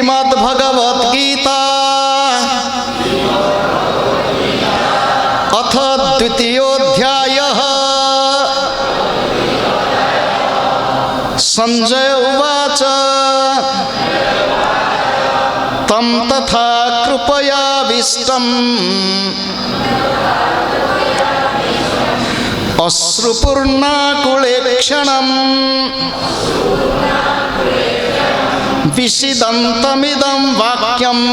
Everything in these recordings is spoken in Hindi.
श्रीमद्भगवद्गीता अथ द्वितीयोऽध्यायः। संजय उवाच तं तथा कृपयाविष्टम् अश्रुपूर्णाकुलेक्षणम् विषिदन्तमिदं वाक्यम्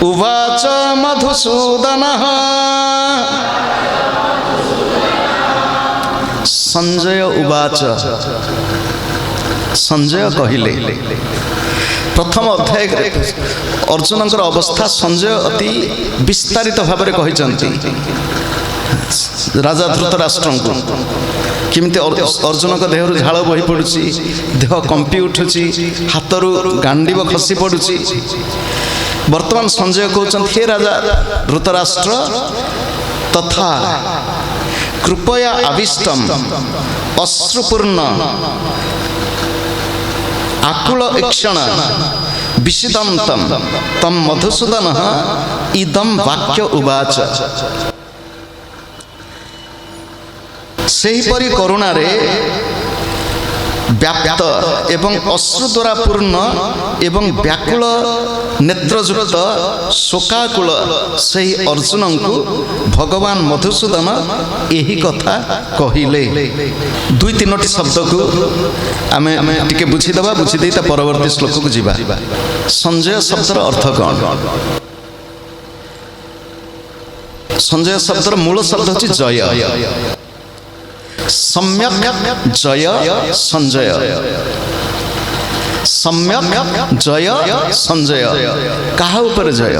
उवाच मधुसूदनः। संजय उवाच, संजय कहिले प्रथम अध्याय अर्जुनकर अवस्था संजय अति विस्तारित भाव में कहिसंती। राजा धृतराष्ट्र को किमिति अर्जुन का देहरु झाल बही पड़ुची, देह कंपी उठुची, हाथरू गांडीव खसी पड़ुची। वर्तमान संजय कहते हे राजा धृतराष्ट्र तथा कृपया आविष्टम अश्रुपूर्ण आकुल इक्षण विषिदंतम तम मधुसूदन इदम वाक्य उवाच। सेहीपरि करुणा रे व्याप्त एवं अश्रु द्वारा पूर्ण एवं व्याकुल नेत्रयुक्त शोकाकुल सही अर्जुन को भगवान मधुसूदन यही कथा कहिले। दुई तीनोटी शब्द को आमे टिके बुझीदबा, बुझीदे ता परवर्ती श्लोक को जीवा। संजय शब्दर अर्थ कौन? संजय शब्दर मूल शब्द होची जय। सम्यक जय संजय, सम्यक जय संजय। कहा ऊपर जय?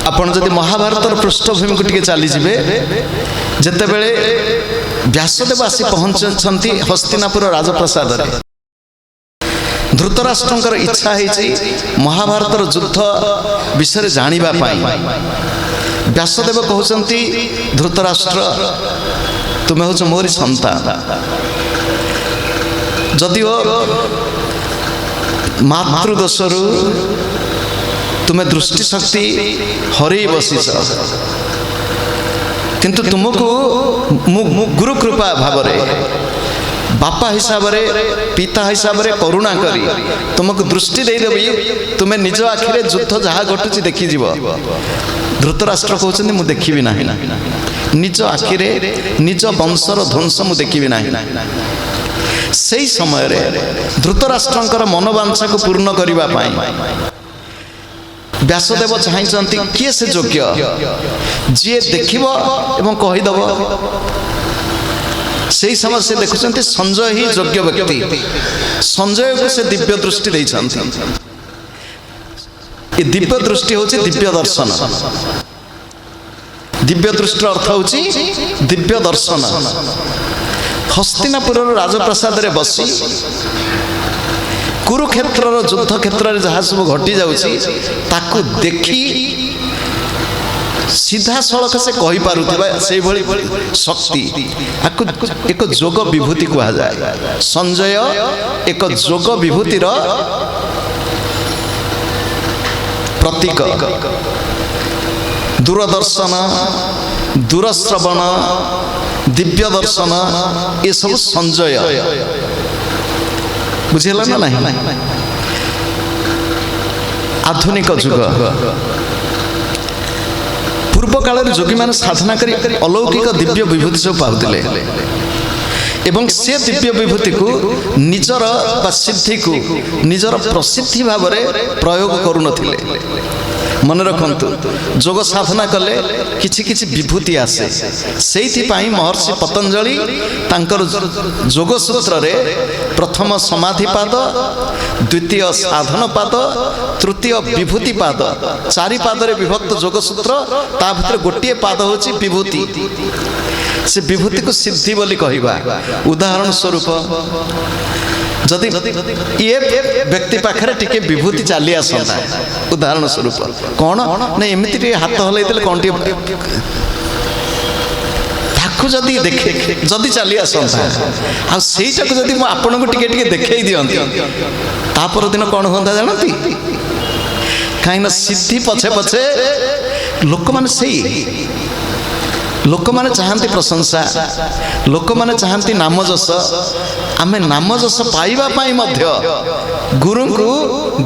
आपण जदि महाभारतर पृष्ठभूमि को टिके चली जिवे, जेते बेले व्यासदेव आसी पहुंचछंती हस्तिनापुर राजप्रसाद रे, धृतराष्ट्रंकर इच्छा है महाभारतर युद्ध विषय जानिबा पाई। व्यासदेव कहउछंती धृतराष्ट्र तुम्हें हूँ मोरी संतान, जदिओ मातृदोषरु तुम्हें दृष्टिशक्ति हरई बसीच, किंतु तुमको गुरु कृपा भाव रे बापा हिसाब रे पिता हिसाब रे करुणा करी तुमको दृष्टि देदेवी, तुम्हें निज आखिरे युद्ध जहाँ घटुची देखी जीव। धृतराष्ट्र कहते मु देखी ना, निज आखिरे निज वंशर ध्वंस मु देखी ना। से समय रे धृतराष्ट्रंकर मनोवांछा को पूर्ण करिबा पाई व्यासदेव चाहते किए से योग्य जी देखिब एवं कहीदेव। से समय से देखुं संजय ही योग्य व्यक्ति। संजय को से दिव्य दृष्टि देइछन्ति। ये दिव्य दृष्टि होची दिव्य दर्शन। दिव्य दृष्टि अर्थ होची दिव्य दर्शन। हस्तिनापुर राजप्रसाद रे बसी कुरुक्षेत्र युद्ध क्षेत्र में जहाँ सब घटी जाउची ताकू देखी सीधा सड़क से कही पारुथिबा से भली शक्ति आकु एक जोग विभूति कहा जाए। संजय एक जोग विभूतिर प्रतीक। दूरदर्शन, दूरश्रवण, दिव्य दर्शन ये सब संजय। बुझेला ना नहीं? आधुनिक युग पूर्व काल योगी मैंने साधना करी अलौकिक दिव्य विभूति सब पाउतिले एवं से दिव्य विभूति को निजर सिद्धि को निजर प्रसिद्धि भाव में प्रयोग करुनथिले। मन रखंतु जोग साधना कले किछि किछि विभूति आसे। सेइथिपाई महर्षि पतंजलि तांकर जोग सूत्र रे प्रथम समाधि पाद, द्वितीय साधन पाद, तृतीय विभूति पाद, चारि पाद रे विभक्त जोग सूत्र, ता भितर गोटिए पाद होछि विभूति। से विभूति को सिद्धि बोली कहवा। उदाहरण स्वरूप जदि ये व्यक्ति पाखरे टिके विभूति चली आसता, उदाहरण स्वरूप कौन नहीं एमती हाथ हल कौन ତାକୁ ଯଦି ଦେଖେ ଯଦି ଚାଲି ଆସନ୍ତା ଆଉ ସେଇଟାକୁ ଯଦି ମୁଁ ଆପଣଙ୍କୁ ଟିକେ ଟିକେ ଦେଖେଇ ଦିଅନ୍ତି ତା ପରଦିନ କ'ଣ ହୁଅନ୍ତା ଜାଣନ୍ତି? କାହିଁକିନା ସିଦ୍ଧି ପଛେ ପଛେ ଲୋକମାନେ ଚାହାନ୍ତି ପ୍ରଶଂସା, ଲୋକମାନେ ଚାହାନ୍ତି ନାମ ଯଶ। ଆମେ ନାମ ଯଶ ପାଇବା ପାଇଁ ମଧ୍ୟ ଗୁରୁଙ୍କୁ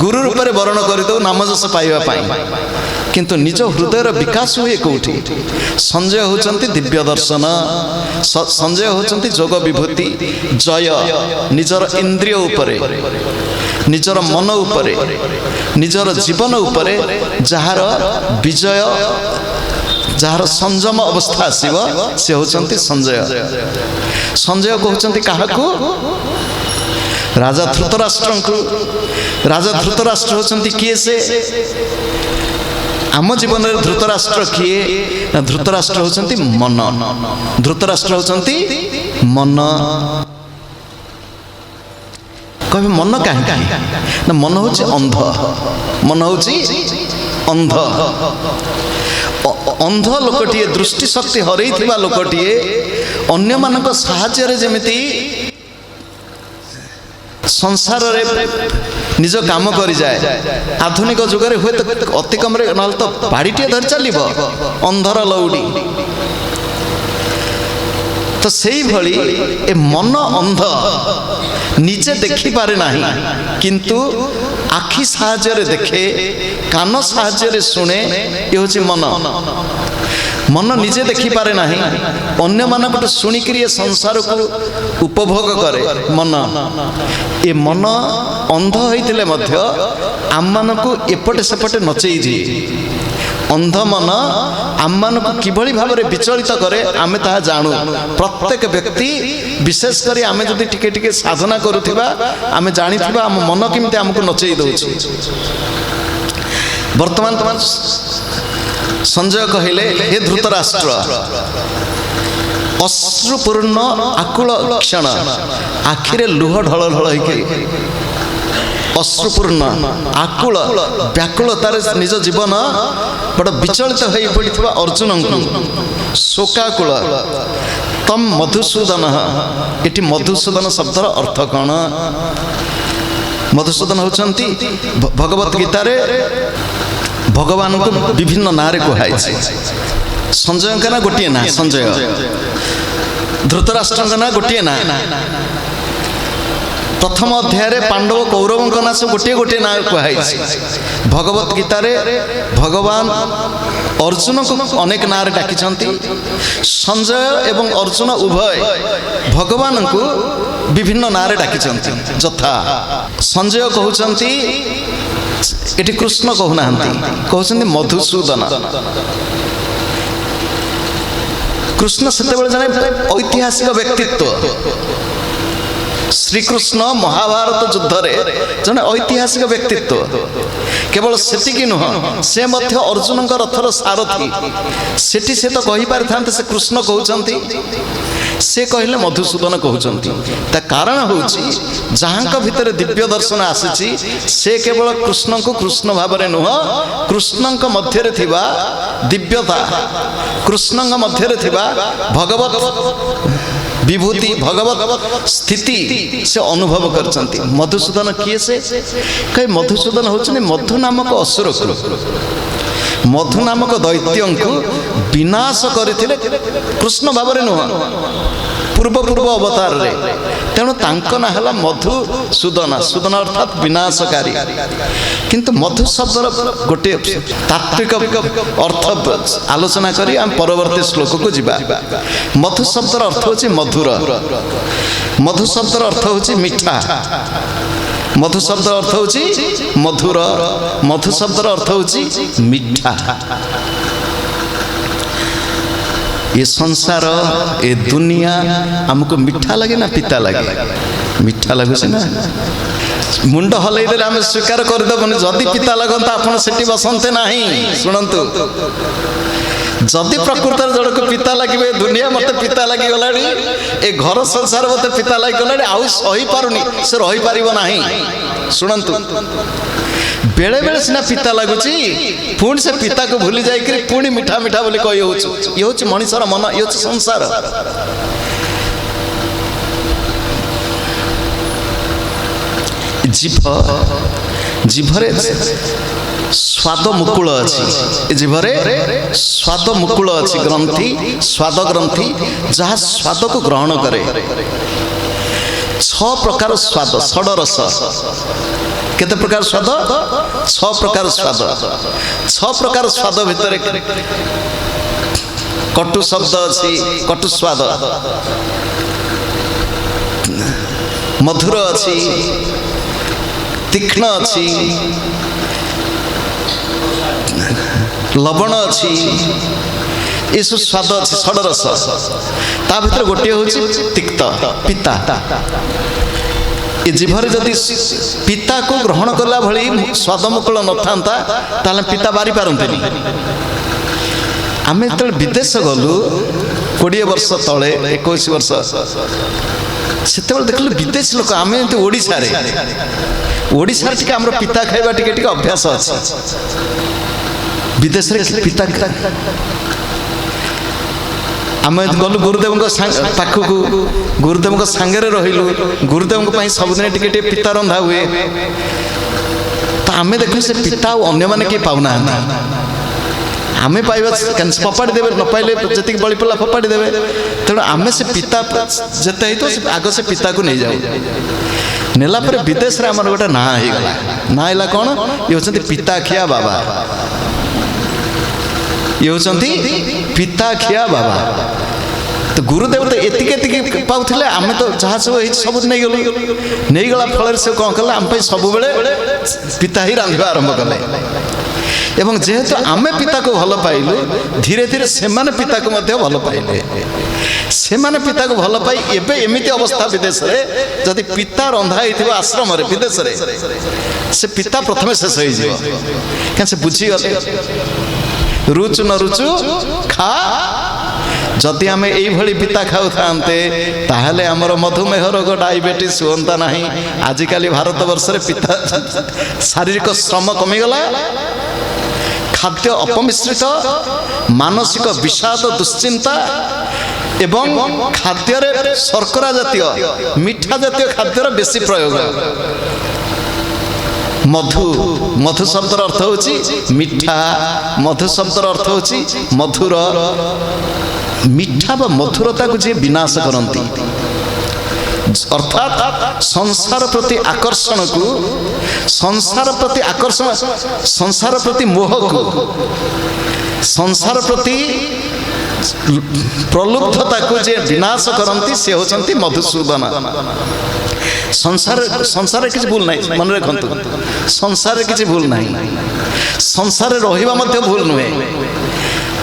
ଗୁରୁ ରୂପରେ ବରଣ କରିଦେଉ ନାମ ଯଶ ପାଇବା ପାଇଁ, କିନ୍ତୁ ନିଜ ହୃଦୟର ବିକାଶ ହୁଏ କୋଉଠି? ସଞ୍ଜୟ ହେଉଛନ୍ତି ଦିବ୍ୟ ଦର୍ଶନ, ସଞ୍ଜୟ ହେଉଛନ୍ତି ଯୋଗ ବିଭୂତି ଜୟ ନିଜର ଇନ୍ଦ୍ରିୟ ଉପରେ, ନିଜର ମନ ଉପରେ, ନିଜର ଜୀବନ ଉପରେ ଯାହାର ବିଜୟ, ଯାହାର ସଂଯମ ଅବସ୍ଥା ଆସିବ ସେ ହେଉଛନ୍ତି ସଞ୍ଜୟ। ସଞ୍ଜୟ କହୁଛନ୍ତି କାହାକୁ? ରାଜା ଧୃତରାଷ୍ଟ୍ରଙ୍କୁ। ରାଜା ଧୃତରାଷ୍ଟ୍ର ହେଉଛନ୍ତି କିଏ? ସେ ଆମ ଜୀବନରେ ଧୃତରାଷ୍ଟ୍ର କିଏ? ନା ଧୃତରାଷ୍ଟ୍ର ହେଉଛନ୍ତି ମନ। ଧୃତରାଷ୍ଟ୍ର ହେଉଛନ୍ତି ମନ। କହିବେ ମନ କାହିଁକି? ନା ମନ ହେଉଛି ଅନ୍ଧ। ମନ ହେଉଛି ଅନ୍ଧ। ଅନ୍ଧ ଲୋକଟିଏ, ଦୃଷ୍ଟି ଶକ୍ତି ହରେଇଥିବା ଲୋକଟିଏ ଅନ୍ୟମାନଙ୍କ ସାହାଯ୍ୟରେ ଯେମିତି ସଂସାରରେ ନିଜ କାମ କରିଯାଏ, ଆଧୁନିକ ଯୁଗରେ ହୁଏତ ଅତି କମରେ ନହେଲେ ତ ବାଡ଼ିଟିଏ ଧରି ଚାଲିବ, ଅନ୍ଧର ଲଉଡ଼ି। ତ ସେଇଭଳି ଏ ମନ ଅନ୍ଧ, ନିଜେ ଦେଖିପାରେ ନାହିଁ କିନ୍ତୁ ଆଖି ସାହାଯ୍ୟରେ ଦେଖେ, କାନ ସାହାଯ୍ୟରେ ଶୁଣେ। ଏ ହେଉଛି ମନ। ମନ ନିଜେ ଦେଖିପାରେ ନାହିଁ, ଅନ୍ୟମାନଙ୍କଠୁ ଶୁଣିକିରି ଏ ସଂସାରକୁ ଉପଭୋଗ କରେ ମନ। ଏ ମନ ଅନ୍ଧ ହୋଇଥିଲେ ମଧ୍ୟ ଆମମାନଙ୍କୁ ଏପଟେ ସେପଟେ ନଚେଇ ଦିଏ। ଅନ୍ଧ ମନ ଆମମାନଙ୍କୁ କିଭଳି ଭାବରେ ବିଚଳିତ କରେ ଆମେ ତାହା ଜାଣୁ। ପ୍ରତ୍ୟେକ ବ୍ୟକ୍ତି, ବିଶେଷ କରି ଆମେ ଯଦି ଟିକେ ଟିକେ ସାଧନା କରୁଥିବା ଆମେ ଜାଣିଥିବା ଆମ ମନ କେମିତି ଆମକୁ ନଚେଇ ଦେଉଛି। ବର୍ତ୍ତମାନ ସଞ୍ଜୟ କହିଲେ, ହେ ଧୃତରାଷ୍ଟ୍ର, ଅଶ୍ରୁପୂର୍ଣ୍ଣ ଆକୁଳ କ୍ଷଣ, ଆଖିରେ ଲୁହ ଢଳ ଢଳ ହେଇକି, ଅଶ୍ରୁପୂର୍ଣ୍ଣ ଆକୁଳ ବ୍ୟାକୁଳତାରେ ନିଜ ଜୀବନ ବଡ଼ ବିଚଳିତ ହୋଇ ପଡ଼ିଥିବା ଅର୍ଜୁନଙ୍କୁ ଶୋକାକୁଳ ତମ୍ ମଧୁସୂଦନ। ଏଠି ମଧୁସୂଦନ ଶବ୍ଦର ଅର୍ଥ କ'ଣ? ମଧୁସୂଦନ ହେଉଛନ୍ତି ଭଗବତ ଗୀତାରେ ଭଗବାନଙ୍କୁ ବିଭିନ୍ନ ନାଁରେ କୁହାଯାଇଛି। ସଞ୍ଜୟଙ୍କ ନାଁ ଗୋଟିଏ ନାଁ ସଞ୍ଜୟ, ଧୃତରାଷ୍ଟ୍ରଙ୍କ ନାଁ ଗୋଟିଏ ନାଁ। ପ୍ରଥମ ଅଧ୍ୟାୟରେ ପାଣ୍ଡବ କୌରବଙ୍କ ନାଁ ସବୁ ଗୋଟିଏ ଗୋଟିଏ ନାଁ କୁହାଯାଇଛି। ଭଗବତ ଗୀତାରେ ଭଗବାନ ଅର୍ଜୁନଙ୍କୁ ଅନେକ ନାଁରେ ଡାକିଛନ୍ତି। ସଞ୍ଜୟ ଏବଂ ଅର୍ଜୁନ ଉଭୟ ଭଗବାନଙ୍କୁ ବିଭିନ୍ନ ନାଁରେ ଡାକିଛନ୍ତି। ଯଥା ସଞ୍ଜୟ କହୁଛନ୍ତି, ଏଠି କୃଷ୍ଣ କହୁନାହାନ୍ତି, କହୁଛନ୍ତି ମଧୁସୂଦନ। କୃଷ୍ଣ ସେତେବେଳେ ଜଣେ ଐତିହାସିକ ବ୍ୟକ୍ତିତ୍ୱ। ଶ୍ରୀକୃଷ୍ଣ ମହାଭାରତ ଯୁଦ୍ଧରେ ଜଣେ ଐତିହାସିକ ବ୍ୟକ୍ତିତ୍ୱ। କେବଳ ସେତିକି ନୁହଁ, ସେ ମଧ୍ୟ ଅର୍ଜୁନଙ୍କ ରଥର ସାରଥୀ। ସେଠି ସେ ତ କହିପାରିଥାନ୍ତେ ସେ କୃଷ୍ଣ କହୁଛନ୍ତି, ସେ କହିଲେ ମଧୁସୂଦନ କହୁଛନ୍ତି। ତା କାରଣ ହେଉଛି ଯାହାଙ୍କ ଭିତରେ ଦିବ୍ୟ ଦର୍ଶନ ଆସିଛି ସେ କେବଳ କୃଷ୍ଣଙ୍କୁ କୃଷ୍ଣ ଭାବରେ ନୁହଁ, କୃଷ୍ଣଙ୍କ ମଧ୍ୟରେ ଥିବା ଦିବ୍ୟତା, କୃଷ୍ଣଙ୍କ ମଧ୍ୟରେ ଥିବା ଭଗବତ ବିଭୂତି, ଭଗବତ ସ୍ଥିତି ସେ ଅନୁଭବ କରିଛନ୍ତି। ମଧୁସୂଦନ କିଏ? ସେ କହେ ମଧୁସୂଦନ ହେଉଛନ୍ତି ମଧୁ ନାମକ ଅସୁରକୁ, ମଧୁ ନାମକ ଦୈତ୍ୟଙ୍କୁ ବିନାଶ କରିଥିଲେ କୃଷ୍ଣ ଭାବରେ ନୁହଁ, ପୂର୍ବ ଅବତାରରେ। ତେଣୁ ତାଙ୍କ ନାଁ ହେଲା ମଧୁସୂଦନ। ସୂଦନ ଅର୍ଥାତ୍ ବିନାଶକାରୀ। କିନ୍ତୁ ମଧୁ ଶବ୍ଦର ଗୋଟିଏ ତାତ୍ତ୍ୱିକ ଅର୍ଥ ଆଲୋଚନା କରି ଆମେ ପରବର୍ତ୍ତୀ ଶ୍ଲୋକକୁ ଯିବା। ମଧୁ ଶବ୍ଦର ଅର୍ଥ ହେଉଛି ମଧୁର। ମଧୁ ଶବ୍ଦର ଅର୍ଥ ହେଉଛି ମିଠା। ମଧୁ ଶବ୍ଦର ଅର୍ଥ ହେଉଛି ମଧୁର। ମଧୁ ଶବ୍ଦର ଅର୍ଥ ହେଉଛି ମିଠା। ଏ ସଂସାର, ଏ ଦୁନିଆ ଆମକୁ ମିଠା ଲାଗେ ନା ପିତା ଲାଗେ? ମିଠା ଲାଗୁଛି ନା। ମୁଣ୍ଡ ହଲେଇ ଦେଲେ ଆମେ ସ୍ୱୀକାର କରିଦେବୁନି। ଯଦି ପିତା ଲାଗନ୍ତା ଆପଣ ସେଠି ବସନ୍ତେ ନାହିଁ। ଶୁଣନ୍ତୁ, जदि प्रकृत जड़क पिता लगे दुनिया मत पिता लगी गला ए घर संसार मत पिता लगी गला आउ सही पारुनी से रही पार ना। शुणु बेले बेले सीना पिता लगुच पुणी से पिता को भूली जाए पुणी मिठा मिठा बोली कही हो ये हूँ मनुष्यर मन ये हूँ संसार। जीभरे स्वाद मुकुल अच्छी जीभरे स्वाद मुकुल अच्छी ग्रंथि स्वाद ग्रंथि जहाँ स्वाद को ग्रहण करे 6 प्रकार स्वाद षडरस केते प्रकार स्वाद 6 प्रकार स्वाद 6 प्रकार स्वाद भितर कटु शब्द अच्छी कटु स्वाद मधुर अच्छी तीक्ष्ण अच्छी लवण अच्छी ये सब स्वाद अच्छी षडरस ता भीतर गोटे हूँ तिक्त पिता ये जीभरे जदि पिता को ग्रहण कला भली स्वाद मुकुल न था पिता बारी पारते आम जो विदेश गलु 20 वर्ष तले 21 वर्ष से देखल विदेश लोक आम ओडिशा टे आम पिता खाइबा टे अभ्यास अच्छे विदेश रे पिता आम गलु गुरुदेव पाखक गुरुदेव सांगे रहिलु गुरुदेव सबुदिन टे पिता रंधा हुए तो आम देखु से पिता अन्य मैंने किए पाऊना आमे पाइबा फपाड़ी देवे न पाइले जी बड़ी पड़ा फपाड़ी देवे तेणु आमे से पिता जिते तो आग से पिता को नहीं जाऊ नेला पर विदेश रे आमर गोटे ना होगा ना है कौन ये होती पिता खिया बाबा ये होती पिता खिया बाबा तो गुरुदेव तो एति पाऊे आम तो जहाँ सब सब नहीं गलु नहीं गला फल से कौन कले आम सब पिता ही रांधा आरंभ कले एवं जेहेतु आमे पिता को भल पाइलु धीरे धीरे से पिता को भल पाइले से पिता को भल पाई एबे एमिति अवस्था विदेश रे जदि पिता रंधा होइथिबो आश्रम रे विदेश रे से पिता प्रथमे शेष होई जिवो क्या से बुझी गले रुचु न रुचु खा जदि आम यही पिता खाऊ ताहले आमर मधुमेह रोग डायबिटीज होता ना। आजिकल भारत वर्ष रे पिता शारीरिक श्रम कमीगला खाद्य अपमिश्रित मानसिक विषाद दुश्चिंता एवं खाद्य शर्करा जातीय मिठा जातीय खाद्यर बेसी प्रयोग मधु मधु शब्दर अर्थ होची मिठा मधु शब्दर अर्थ होची मधुर मिठा व मधुरता को जे विनाश करती अर्थात संसार प्रति आकर्षण को संसार प्रति आकर्षण संसार प्रति मोह को संसार प्रति प्रलुब्धता को जे विनाश करती से होचंती मधुसूदन। संसार संसार किसी भूल नहीं मन रखु संसार किसी भूल नहीं संसार रहिबा मध्य भूल नुहे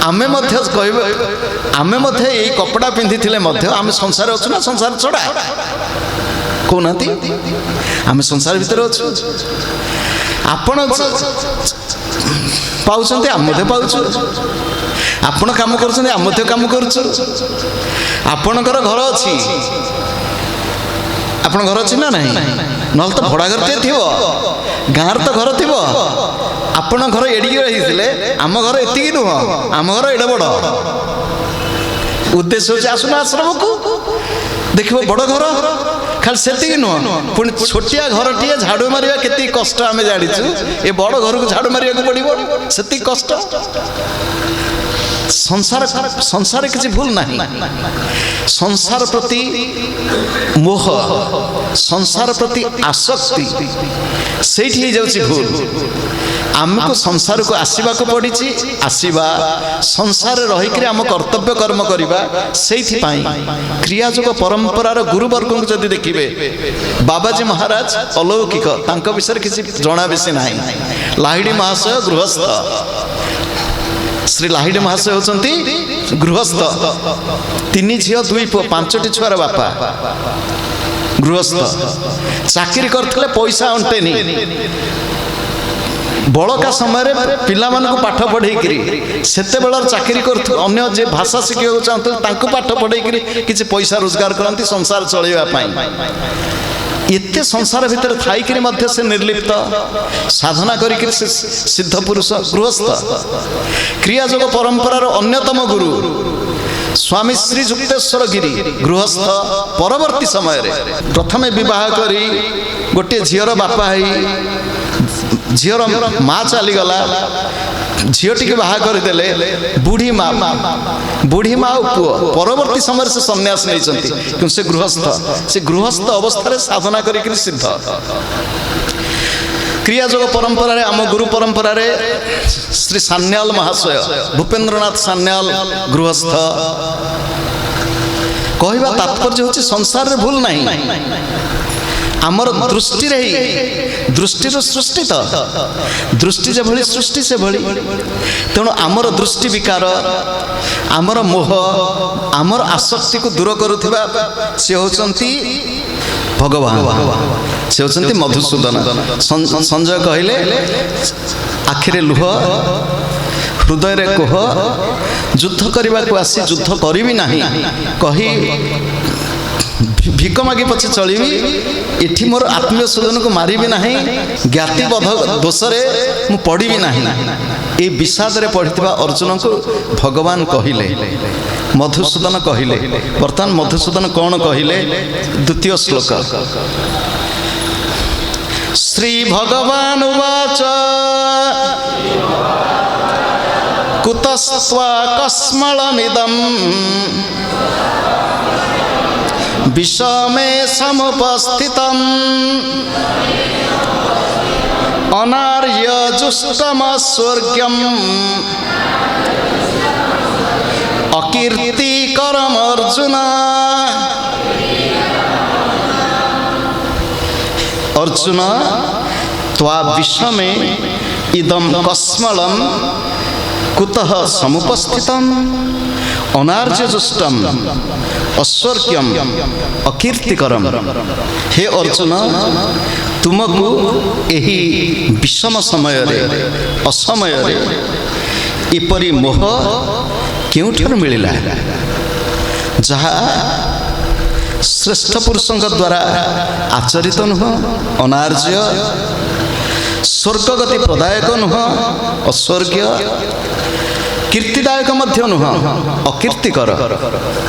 आमे मध्य कहबे आमे मध्य यही कपड़ा पिंधि थिले मध्य आमे संसार अछु ना संसार छड़ा कोनाती आमे संसार भीतर अछु आपण पाउछन्ते आम मध्य पाउछु आपण काम करछन्ते आम मध्य काम करछु आपणकर घर अछि आपण घर अछि ना नहीं नल तो भड़ा घर टे थिबो गाँर तो घर थिबो आपण घर एडिकी रही आम घर एति नुह आम घर एडे बड़ उद्देश्य होचे आसुना आश्रम को देखो बड़ घर खाली से नुह पुणी छोटिया घर टे झाड़ू मारिया केती कष्ट आम जाचु ए बड़ घर को झाड़ू मारिया पड़ो से कष्ट संसार संसार किसी भूल नहीं संसार प्रति मोह संसार प्रति आसक्ति से जाउची भूल आमको संसार को आसवा को पड़ी आसवा संसार रहीकि आम कर्तव्य कर्म करवा से क्रियायोग परंपरार गुरुवर्ग को जदि देखिए बाबाजी महाराज अलौकिक तांको विषय किसी जना बेसी ना लाहिड़ी महाशय गृहस्थ श्री लाहिड़ी महाशय होचंती गृहस्थ 3 झियो 2 पुओ 5टी छुआर बापा गृहस्थ चाकरी करथिले पैसा अंटेनी बड़का समय पिला मानक पाठ पढ़ेकरी सेते बेलर चाकरी कर अन्य जे भाषा शिखा चाहते तांको पाठ पढ़ेकरी किसी पैसा रोजगार करती संसार चलैबा एते संसार भितर थाइकरी मध्य से निर्लिप्त साधना करिक सिद्ध पुरुष गृहस्थ क्रिया जोग परंपरार अन्यतम गुरु स्वामी श्री जुक्तेश्वर गिरी गृहस्थ परवर्ती समय प्रथमे विवाह करी गोटे झीर बापा झीर माँ चलीगला झीटी के बाहा करदेले बुढ़ी माँ और पुओ परवर्ती समय से संन्यास नहीं से गृहस्थ अवस्था साधना करी सिद्ध क्रिया जोग परंपरा आम गुरु परंपरा श्री सान्याल महाशय भूपेन्द्रनाथ सान्याल गृहस्थ कहवा तात्पर्य होची संसार रे भूल नहीं आमर दृष्टि रे दृष्टि सृष्टि तो दृष्टि जे भली सृष्टि से भली तेणु आमर दृष्टि विकार आमर मोह आमर आसक्ति को दूर करुथिबा से होचंती भगवान से होचंती मधुसूदन संजय कहले आखिरे लुह हृदय रे कोह युद्ध करबा को आसी युद्ध करिवि नाही कही भिक मागी पछे चली एठी मोर आत्मीय स्वजन को मारी भी नहीं ज्ञाति बध दोष मु पड़ी भी नहीं ए विषाद रे पढ़िथिबा अर्जुन को भगवान कहिले मधुसूदन कहिले वर्तमान मधुसूदन कौन कहिले द्वितीय श्लोक श्री भगवान उवाच कुतस्त्वा कस्मलमिदम् विषमे समुपस्थितम् अनार्य जुष्टमस्वर्ग्यम् अकीर्तिकरम् अर्जुन अर्जुन त्वा विषमे इदं कस्मलम् कुतः समुपस्थितम् अनार्य जुष्टम अस्वर्ग्यम अकीर्तिकरम हे अर्जुन तुमको एही विषम समय रे असमय रे एपरी मोह केउठर मिलिला जहा श्रेष्ठ पुरुषों द्वारा आचरित नुह अनार्य स्वर्गगति प्रदायक नुह अस्वर्ग्य कीर्तिदायक मध्य नुह अकीर्तिकर